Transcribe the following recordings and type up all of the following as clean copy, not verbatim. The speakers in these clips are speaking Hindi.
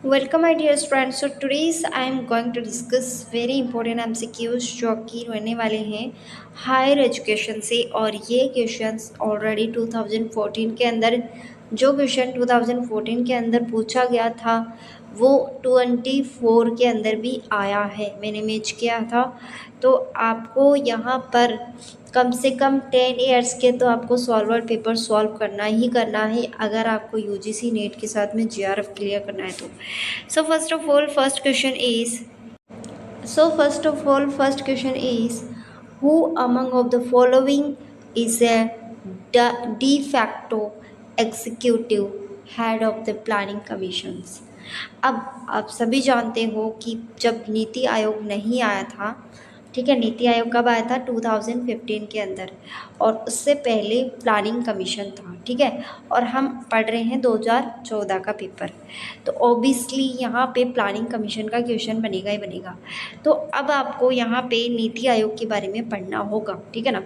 Welcome, my dear friends. So today's I am going to discuss very important MCQs जो कि रहने वाले हैं हायर एजुकेशन से। और ये क्वेश्चंस ऑलरेडी 2014 के अंदर जो क्वेश्चन 2014 के अंदर पूछा गया था वो 24 के अंदर भी आया है, मैंने मैच किया था। तो आपको यहाँ पर कम से कम 10 ईयर्स के तो आपको सॉल्वर पेपर सॉल्व करना ही करना है, अगर आपको यूजीसी नेट के साथ में जीआरएफ क्लियर करना है तो। So first of all, first question is, who among of the following is a de facto executive head of the planning commissions? अब आप सभी जानते हो कि जब नीति आयोग नहीं आया था, ठीक है, नीति आयोग कब आया था 2015 के अंदर, और उससे पहले प्लानिंग कमीशन था, ठीक है। और हम पढ़ रहे हैं 2014 का पेपर, तो ऑब्वियसली यहाँ पे प्लानिंग कमीशन का क्वेश्चन बनेगा ही बनेगा। तो अब आपको यहाँ पे नीति आयोग के बारे में पढ़ना होगा, ठीक है ना।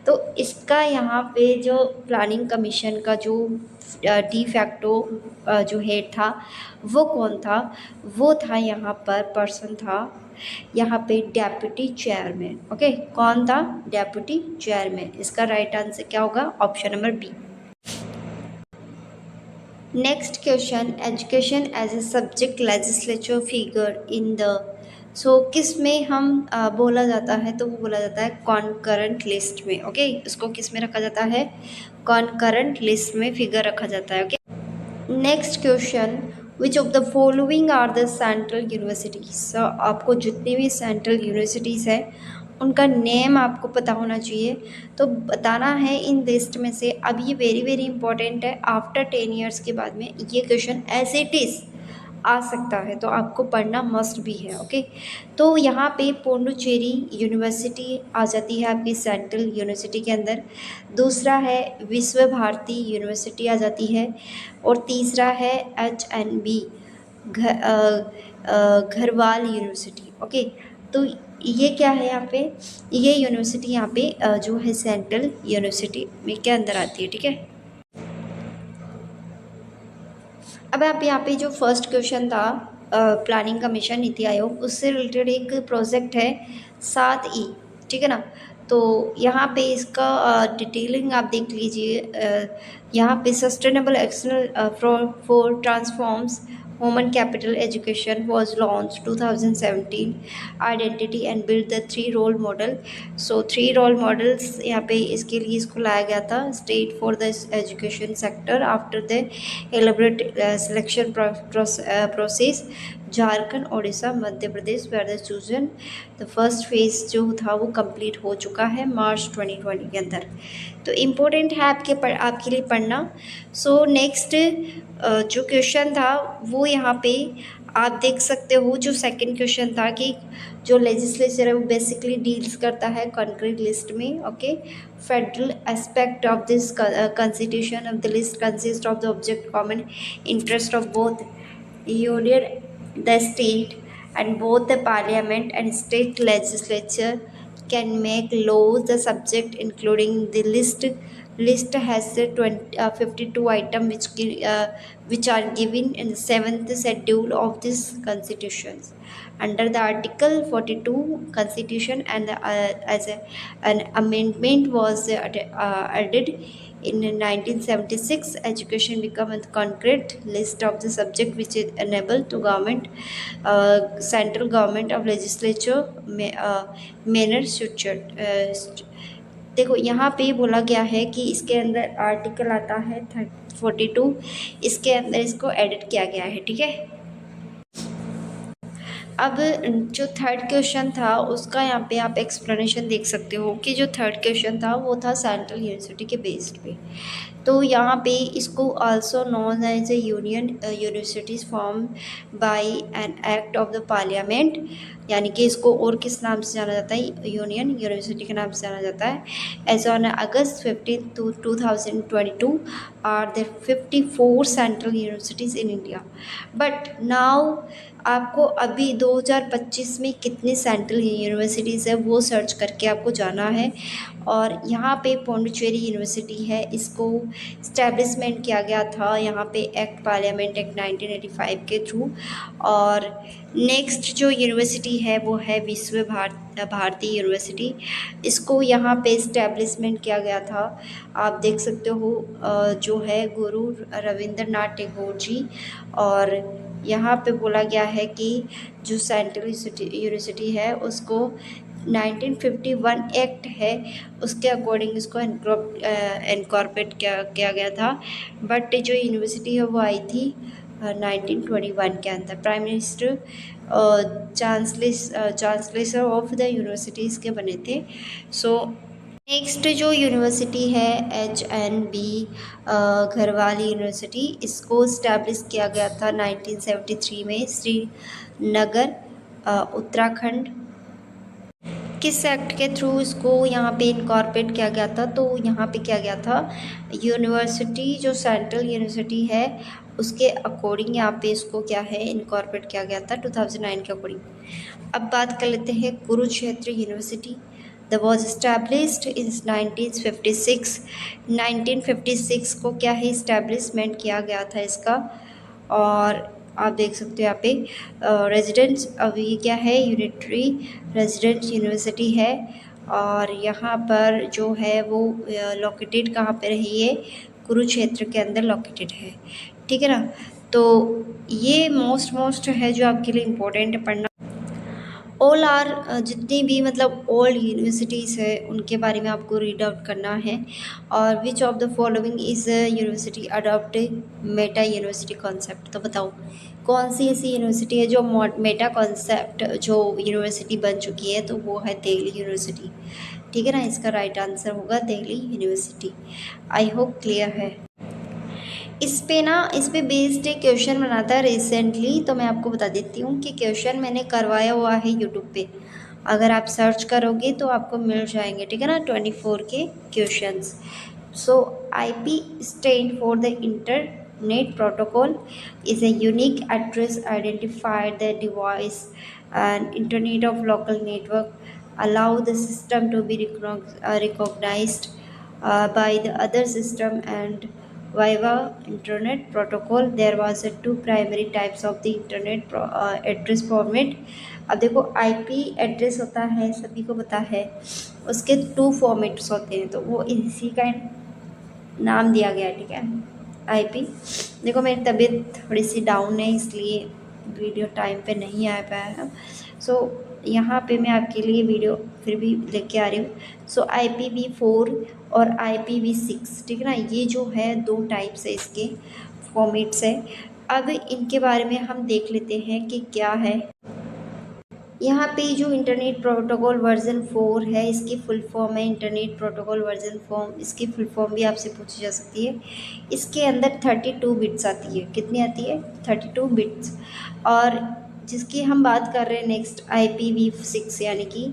तो इसका यहाँ पे जो प्लानिंग कमीशन का जो डी फैक्टो जो हेड था वो कौन था, वो था यहाँ पर पर्सन था यहाँ पे डेप्यूटी चेयरमैन। ओके, कौन था? Deputy chairman. इसका राइट आंसर क्या होगा? Option number B. Next question, education as a subject legislature figure in the, so किस में हम बोला जाता है, तो वो बोला जाता है कॉन्करेंट लिस्ट में। ओके, इसको किस में रखा जाता है? कॉन्करेंट लिस्ट में फिगर रखा जाता है। Okay, next question, which of the following are the central universities. आपको जितनी भी सेंट्रल यूनिवर्सिटीज़ है उनका नेम आपको पता होना चाहिए, तो बताना है इन लिस्ट में से। अब ये वेरी वेरी इंपॉर्टेंट है, आफ्टर 10 ईयर्स के बाद में ये क्वेश्चन एज इट इज़ आ सकता है, तो आपको पढ़ना मस्ट भी है। ओके, तो यहाँ पे पोंडुचेरी यूनिवर्सिटी आ जाती है आपकी सेंट्रल यूनिवर्सिटी के अंदर। दूसरा है विश्व भारती यूनिवर्सिटी आ जाती है, और तीसरा है HNB घरवाल यूनिवर्सिटी। ओके, तो ये क्या है यहाँ पे, ये यूनिवर्सिटी यहाँ पे जो है सेंट्रल यूनिवर्सिटी में के अंदर आती है, ठीक है। अब आप यहाँ पे जो फर्स्ट क्वेश्चन था प्लानिंग कमीशन नीति आयोग, उससे रिलेटेड एक प्रोजेक्ट है 7E, ठीक है ना। तो यहाँ पे इसका डिटेलिंग आप देख लीजिए। यहाँ पे sustainable action for transforms human capital education was launched 2017 identity and build the 3 role model। so 3 role models यहाँ पे इसके लिए इसको लाया गया था, state for the education sector after the elaborate selection process, Jharkhand, Orissa, Madhya Pradesh where the chosen. The first phase जो था वो कंप्लीट हो चुका है मार्च 2020 के अंदर। तो इम्पोर्टेंट है आपके लिए पढ़ना। सो नेक्स्ट जो क्वेश्चन था वो यहाँ पे आप देख सकते हो, जो सेकंड क्वेश्चन था कि जो लेजिस्लेचर है वो बेसिकली डील्स करता है कंक्रीट लिस्ट में। Okay, federal aspect of this constitution of the list consist of the object common interest of both union the state, and both the parliament and state legislature can make laws the subject including the list has the 52 items which are given in the 7th schedule of this constitutions under the article 42 constitution, and an amendment was added in 1976. Education become a concrete list of the subject which is enable to government, central government of legislature manner structured। देखो यहाँ पे बोला गया है कि इसके अंदर आर्टिकल आता है 42, इसके अंदर इसको एडिट किया गया है, ठीक है। अब जो थर्ड क्वेश्चन था उसका यहाँ पे आप एक्सप्लेनेशन देख सकते हो कि जो थर्ड क्वेश्चन था वो था सेंट्रल यूनिवर्सिटी के बेस्ड पे। तो यहाँ पे इसको also known as a union universities form by an act of the parliament. यानी कि इसको और किस नाम से जाना जाता है, यूनियन यूनिवर्सिटी के नाम से जाना जाता है। As on August 15 2022 are there 54 central universities in India. But now आपको अभी 2025 में कितनी सेंट्रल यूनिवर्सिटीज़ है वो सर्च करके आपको जाना है। और यहाँ पे पौंडीचेरी यूनिवर्सिटी है, इसको इस्टेब्लिशमेंट किया गया था यहाँ पे एक्ट पार्लियामेंट एक्ट 1985 के थ्रू। और नेक्स्ट जो यूनिवर्सिटी है वो है विश्व भारती यूनिवर्सिटी, इसको यहाँ पे इस्टेब्लिशमेंट किया गया था। आप देख सकते हो जो है गुरु रविंद्रनाथ टैगोर जी। और यहाँ पे बोला गया है कि जो सेंट्रल यूनिवर्सिटी है उसको 1951 एक्ट है उसके अकॉर्डिंग इसको इनकॉर्पोरेट किया गया था। बट जो यूनिवर्सिटी है वो आई थी 1921 के अंदर। Prime minister chancellor of the universities के बने थे। सो नेक्स्ट जो यूनिवर्सिटी है HNB घरवाली यूनिवर्सिटी, इसको इस्टेब्लिश किया गया था 1973 में श्रीनगर उत्तराखंड। किस एक्ट के थ्रू इसको यहाँ पे इनकॉर्पोरेट किया गया था, तो यहाँ पे किया गया था यूनिवर्सिटी जो सेंट्रल यूनिवर्सिटी है उसके अकॉर्डिंग यहाँ पे इसको क्या है इनकॉर्पोरेट किया गया था 2009 के अकॉर्डिंग। अब बात कर लेते हैं Kurukshetra university. The was established in 1956। 1956 को क्या है इस्टेब्लिशमेंट किया गया था इसका। और आप देख सकते हो यहाँ पे रेजिडेंस, अब ये क्या है यूनिटरी रेजिडेंस यूनिवर्सिटी है। और यहाँ पर जो है वो लोकेटेड कहाँ पे रही है, कुरुक्षेत्र के अंदर लोकेटेड है, ठीक है ना। तो ये मोस्ट है जो आपके लिए इम्पोर्टेंट है पढ़ना। ऑल आर जितनी भी मतलब ओल्ड यूनिवर्सिटीज़ है उनके बारे में आपको रीड आउट करना है। और विच of the following is university adopt Meta university concept, तो बताओ कौन सी ऐसी यूनिवर्सिटी है जो मेटा कॉन्सेप्ट जो यूनिवर्सिटी बन चुकी है, तो वो है दिल्ली यूनिवर्सिटी, ठीक है ना। इसका राइट आंसर होगा Delhi university. I hope clear है। इस पे बेस्ड एक क्वेश्चन बना था रिसेंटली, तो मैं आपको बता देती हूँ कि क्वेश्चन मैंने करवाया हुआ है यूट्यूब पे, अगर आप सर्च करोगे तो आपको मिल जाएंगे, ठीक है ना, 24 के questions. So IP stand for the internet protocol is a unique address identified the device and internet of local network allow the system to be recognized by the other system and via internet protocol there was two primary types of the internet address format। अब देखो IP एड्रेस होता है सभी को पता है, उसके 2 फॉर्मेट्स होते हैं, तो वो इसी का नाम दिया गया है, ठीक है IP। देखो मेरी तबीयत थोड़ी सी डाउन है इसलिए वीडियो टाइम पे नहीं आ पाया है। सो यहाँ पे मैं आपके लिए वीडियो फिर भी लेके आ रही हूँ। सो IPv4 और IPv6, ठीक है ना, ये जो है 2 टाइप्स है इसके फॉर्मेट्स है। अब इनके बारे में हम देख लेते हैं कि क्या है। यहाँ पे जो इंटरनेट प्रोटोकॉल वर्जन 4 है इसकी फुल फॉर्म है इंटरनेट प्रोटोकॉल वर्जन फॉर्म, इसकी फुल फॉर्म भी आपसे पूछी जा सकती है। इसके अंदर 32 बिट्स आती है, कितनी आती है 32 बिट्स। और जिसकी हम बात कर रहे हैं नेक्स्ट IPv6 यानी कि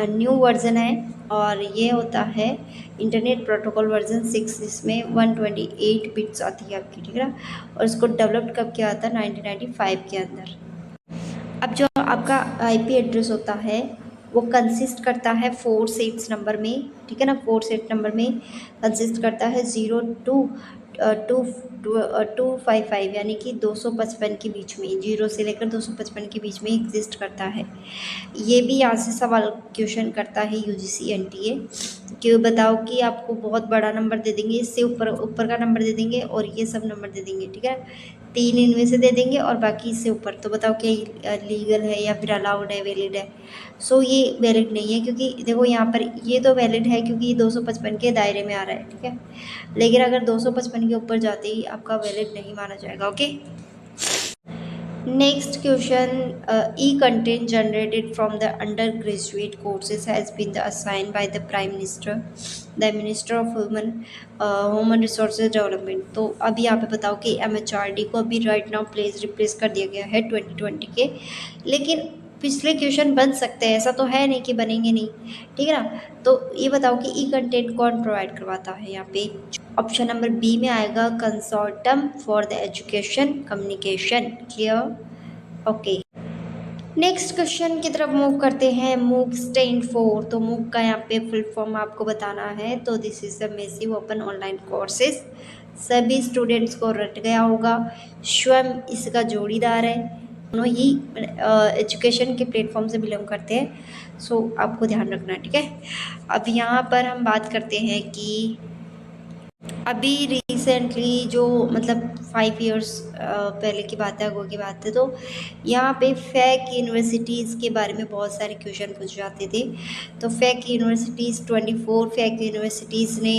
न्यू वर्जन है, और ये होता है इंटरनेट प्रोटोकॉल वर्जन 6 जिसमें 128 बिट्स आती है आपकी, ठीक है ना। और इसको डेवलप्ड कब किया था 1995 के अंदर। अब जो आपका IP एड्रेस होता है वो कंसिस्ट करता है 4 सेट्स नंबर में, ठीक है ना, 4 सेट नंबर में कंसिस्ट करता है 0 to 255 यानी कि 255 के बीच में, 0 से लेकर 255 के बीच में एग्जिस्ट करता है। ये भी यहाँ से सवाल क्वेश्चन करता है UGC NTA कि बताओ कि आपको बहुत बड़ा नंबर दे देंगे, इससे ऊपर का नंबर दे देंगे और ये सब नंबर दे देंगे, ठीक है, 3 इनमें से दे देंगे और बाकी इससे ऊपर, तो बताओ क्या लीगल है या फिर अलाउड है, वैलिड है। सो ये वैलिड नहीं है, क्योंकि देखो यहाँ पर ये तो वैलिड है क्योंकि ये 255 के दायरे में आ रहा है, ठीक है, लेकिन अगर 255 के ऊपर जाते ही आपका वैलिड नहीं माना जाएगा। Okay, next question, E content generated from the undergraduate courses has been assigned by the Prime Minister, the Minister of Human Resources Development। तो अभी यहाँ पे बताओ कि MHRD को अभी राइट नाउ प्लेस रिप्लेस कर दिया गया है 2020 के, लेकिन पिछले क्वेश्चन बन सकते हैं, ऐसा तो है नहीं कि बनेंगे नहीं, ठीक है ना। तो ये बताओ कि ई कंटेंट कौन प्रोवाइड करवाता है यहाँ पे। ऑप्शन नंबर बी में आएगा consortium for the education communication. Clear, okay. Next question की तरफ मूव करते हैं। मूक स्टैंड फॉर, तो मूक का यहाँ पे फुल फॉर्म आपको बताना है। तो this is the massive open online courses, सभी स्टूडेंट्स को रट गया होगा। स्वयं इसका जोड़ीदार है, दोनों ही एजुकेशन के प्लेटफॉर्म से बिलोंग करते हैं। सो आपको ध्यान रखना है, ठीक है। अब यहाँ पर हम बात करते हैं कि अभी रिसेंटली जो मतलब 5 इयर्स पहले की बात है, आगो की बात है, तो यहाँ पे फेक यूनिवर्सिटीज़ के बारे में बहुत सारे क्वेश्चन पूछ जाते थे। तो फेक यूनिवर्सिटीज़ 24 फेक यूनिवर्सिटीज़ ने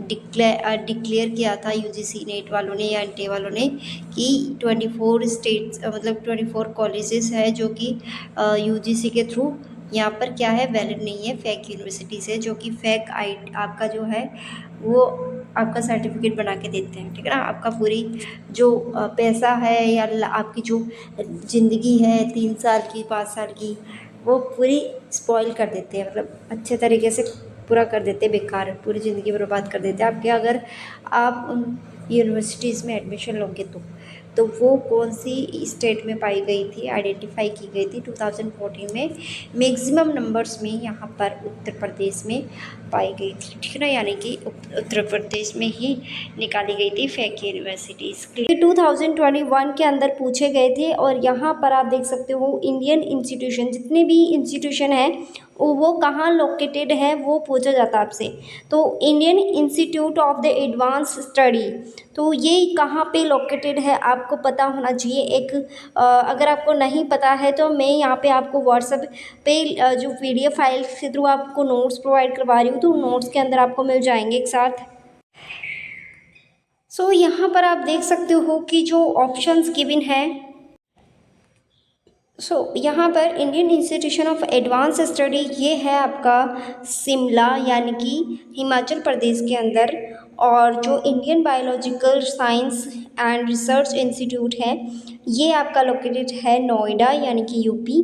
डिक्लेयर किया था यूजीसी नेट वालों ने या एनटीए वालों ने कि 24 स्टेट्स मतलब 24 कॉलेजेस है जो कि यूजीसी के थ्रू यहाँ पर क्या है, वैलिड नहीं है, फेक यूनिवर्सिटीज़ है जो कि फेक आई आपका जो है वो आपका सर्टिफिकेट बना के देते हैं, ठीक है ना। आपका पूरी जो पैसा है या आपकी जो ज़िंदगी है 3 साल की 5 साल की, वो पूरी स्पॉइल कर देते हैं, मतलब अच्छे तरीके से पूरा कर देते हैं, बेकार पूरी ज़िंदगी बर्बाद कर देते हैं आपके। अगर आप उन यूनिवर्सिटीज़ में एडमिशन लोगे तो वो कौन सी स्टेट में पाई गई थी, आइडेंटिफाई की गई थी 2014 में। मैक्सिमम नंबर्स में यहाँ पर उत्तर प्रदेश में पाई गई थी, ठीक है ना, यानी कि उत्तर प्रदेश में ही निकाली गई थी फेक यूनिवर्सिटीज़। 2021 के अंदर पूछे गए थे और यहाँ पर आप देख सकते हो इंडियन इंस्टीट्यूशन, जितने भी इंस्टीट्यूशन हैं वो कहाँ लोकेटेड है वो पूछा जाता है आपसे। तो Indian institute of the advance study, तो ये कहाँ पे लोकेटेड है आपको पता होना चाहिए। एक अगर आपको नहीं पता है तो मैं यहाँ पे आपको व्हाट्सएप पे जो PDF फाइल के थ्रू आपको नोट्स प्रोवाइड करवा रही हूँ, तो नोट्स के अंदर आपको मिल जाएंगे एक साथ। सो यहाँ पर आप देख सकते हो कि जो ऑप्शंस गिवन है, यहाँ पर Indian institution of advance study ये है आपका शिमला यानी कि हिमाचल प्रदेश के अंदर। और जो Indian biological science and research institute है ये आपका लोकेटेड है नोएडा यानी कि यूपी।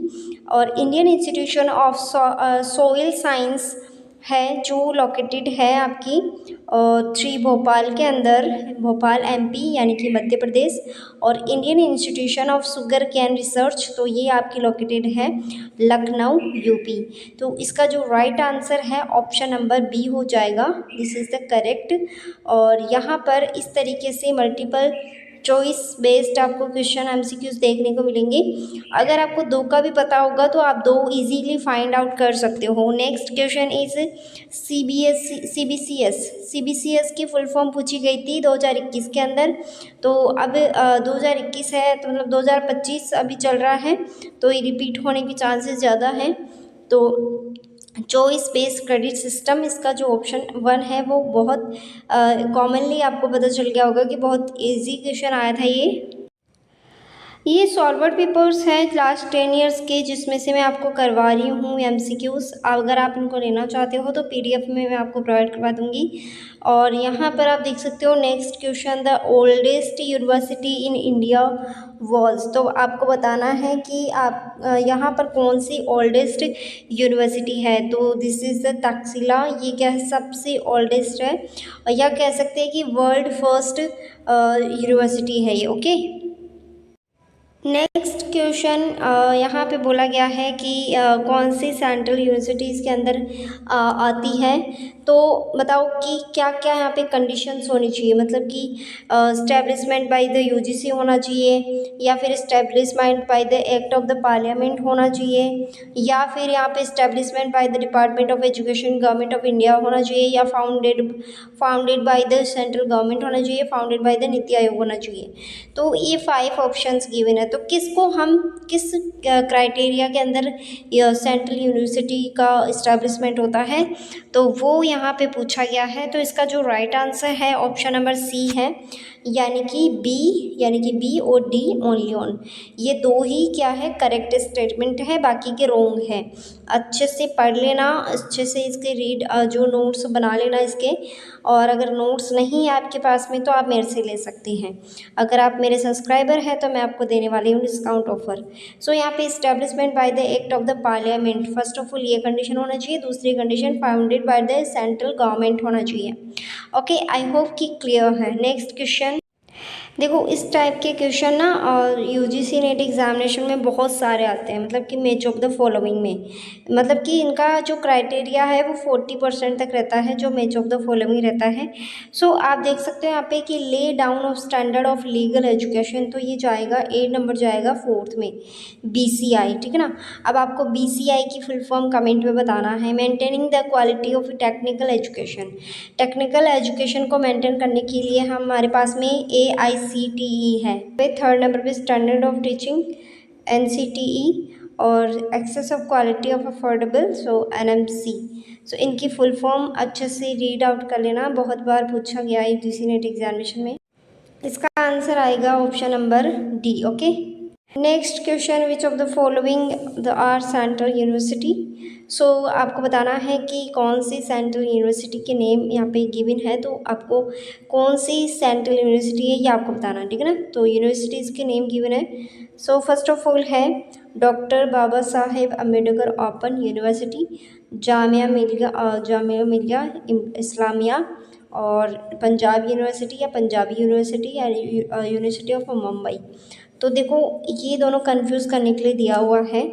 और Indian institution of soil science है जो लोकेटेड है आपकी 3 भोपाल के अंदर, भोपाल MP यानी कि मध्य प्रदेश। और Indian institution of sugar cane research, तो ये आपकी लोकेटेड है लखनऊ यूपी। तो इसका जो राइट आंसर है ऑप्शन नंबर बी हो जाएगा, दिस इज़ द करेक्ट। और यहाँ पर इस तरीके से मल्टीपल चॉइस बेस्ड आपको क्वेश्चन MCQs देखने को मिलेंगे। अगर आपको 2 का भी पता होगा तो आप 2 इजीली फाइंड आउट कर सकते हो। नेक्स्ट क्वेश्चन इज CBCS की फुल फॉर्म पूछी गई थी 2021 के अंदर। तो अब 2021 है तो मतलब 2025 अभी चल रहा है, तो ये रिपीट होने की चांसेस ज़्यादा हैं। तो चॉइस बेस्ड क्रेडिट सिस्टम, इसका जो ऑप्शन 1 है वो बहुत कॉमनली आपको पता चल गया होगा कि बहुत इजी क्वेश्चन आया था ये सॉल्वर्ड पेपर्स हैं लास्ट 10 इयर्स के, जिसमें से मैं आपको करवा रही हूँ MCQs। अगर आप इनको लेना चाहते हो तो PDF में मैं आपको प्रोवाइड करवा दूँगी। और यहाँ पर आप देख सकते हो next question, the oldest university in India was, तो आपको बताना है कि आप यहाँ पर कौन सी ओल्डेस्ट यूनिवर्सिटी है। तो दिस इज़ द तक्षशिला, ये क्या है, सबसे ओल्डेस्ट है, या कह सकते हैं कि वर्ल्ड फर्स्ट यूनिवर्सिटी है ये, ओके। नेक्स्ट क्वेश्चन यहाँ पे बोला गया है कि कौन सी सेंट्रल यूनिवर्सिटीज़ के अंदर आती है। तो बताओ कि क्या क्या यहाँ पे कंडीशंस होनी चाहिए, मतलब कि इस्टेब्लिशमेंट बाय द UGC होना चाहिए, या फिर establishment by the act of the parliament होना चाहिए, या फिर यहाँ पे establishment by the department of education government of India होना चाहिए, या founded by the central government होना चाहिए, founded by the NITI Aayog होना चाहिए। तो ये 5 ऑप्शंस गिवन है। तो किसको हम किस क्राइटेरिया के अंदर सेंट्रल यूनिवर्सिटी का इस्टेब्लिशमेंट होता है, तो वो यहाँ पे पूछा गया है। तो इसका जो राइट आंसर है ऑप्शन नंबर C है, यानी कि बी और डी ओनली ऑन, ये दो ही क्या है करेक्ट स्टेटमेंट है, बाकी के रोंग है। अच्छे से पढ़ लेना, अच्छे से इसके जो नोट्स बना लेना इसके, और अगर नोट्स नहीं है आपके पास में तो आप मेरे से ले सकती हैं। अगर आप मेरे सब्सक्राइबर हैं तो मैं आपको देने वाली हूँ डिस्काउंट ऑफर। सो यहाँ पे establishment by the act of the parliament, first of all ये कंडीशन होना चाहिए। दूसरी condition founded by the central government होना चाहिए। ओके, आई होप कि क्लियर है। नेक्स्ट क्वेश्चन देखो, इस टाइप के क्वेश्चन ना और यूजीसी नेट एग्जामिनेशन में बहुत सारे आते हैं, मतलब कि मैच ऑफ द फॉलोइंग में, मतलब कि इनका जो क्राइटेरिया है वो 40% तक रहता है, जो मैच ऑफ द फॉलोइंग रहता है। सो आप देख सकते हो यहाँ पे कि lay down of standard of legal education, तो ये जाएगा 8 नंबर जाएगा 4th में, बीसीआई, ठीक है ना। अब आपको बीसीआई की फुल फॉर्म कमेंट में बताना है। Maintaining the quality of technical education, technical education को मेंटेन करने के लिए हमारे पास में AICTE है। 3rd नंबर पे स्टैंडर्ड ऑफ टीचिंग NCTE, और access of quality of affordable so NMC। So इनकी फुल फॉर्म अच्छे से रीड आउट कर लेना, बहुत बार पूछा गया है यूजीसी नेट एग्जामिनेशन में। इसका आंसर आएगा option number D. Okay, next question, which of the following the are central university. So आपको बताना है कि कौन सी सेंट्रल यूनिवर्सिटी के नेम यहाँ पे गिवन है, तो आपको कौन सी सेंट्रल यूनिवर्सिटी है ये आपको बताना है, ठीक है ना। तो यूनिवर्सिटीज़ के नेम गिवन है। सो फर्स्ट ऑफ ऑल है doctor Baba Saheb Ambedkar open university, Jamia Millia Islamia, और पंजाब यूनिवर्सिटी या पंजाबी यूनिवर्सिटी या यूनिवर्सिटी ऑफ मुंबई। तो देखो, ये दोनों कंफ्यूज करने के लिए दिया हुआ है।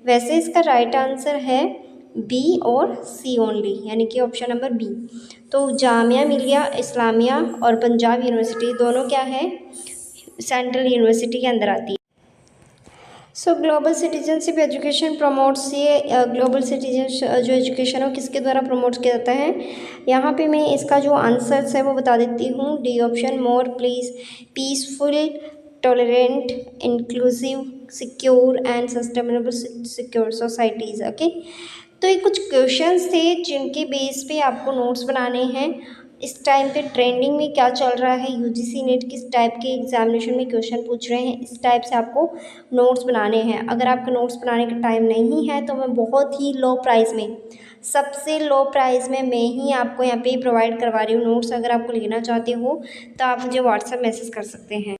वैसे इसका राइट आंसर है बी और सी ओनली, यानी कि ऑप्शन नंबर बी। तो जामिया मिलिया इस्लामिया और पंजाब यूनिवर्सिटी दोनों क्या है, सेंट्रल यूनिवर्सिटी के अंदर आती है। सो ग्लोबल सिटीजनशिप एजुकेशन प्रमोट्स, ये ग्लोबल सिटीजन जो एजुकेशन है किसके द्वारा प्रमोट किया जाता है। यहाँ पे मैं इसका जो आंसर्स है वो बता देती हूँ। D option, more please peaceful tolerant inclusive secure and sustainable secure societies. Okay, तो ये कुछ क्वेश्चंस थे जिनके बेस पे आपको नोट्स बनाने हैं। इस टाइम पे ट्रेंडिंग में क्या चल रहा है, यूजीसी नेट किस टाइप के एग्जामिनेशन में क्वेश्चन पूछ रहे हैं, इस टाइप से आपको नोट्स बनाने हैं। अगर आपका नोट्स बनाने का टाइम नहीं है तो मैं बहुत ही लो प्राइस में, सबसे लो प्राइस में मैं ही आपको यहाँ पे प्रोवाइड करवा रही हूँ नोट्स। अगर आपको लेना चाहते हो तो आप मुझे व्हाट्सएप मैसेज कर सकते हैं।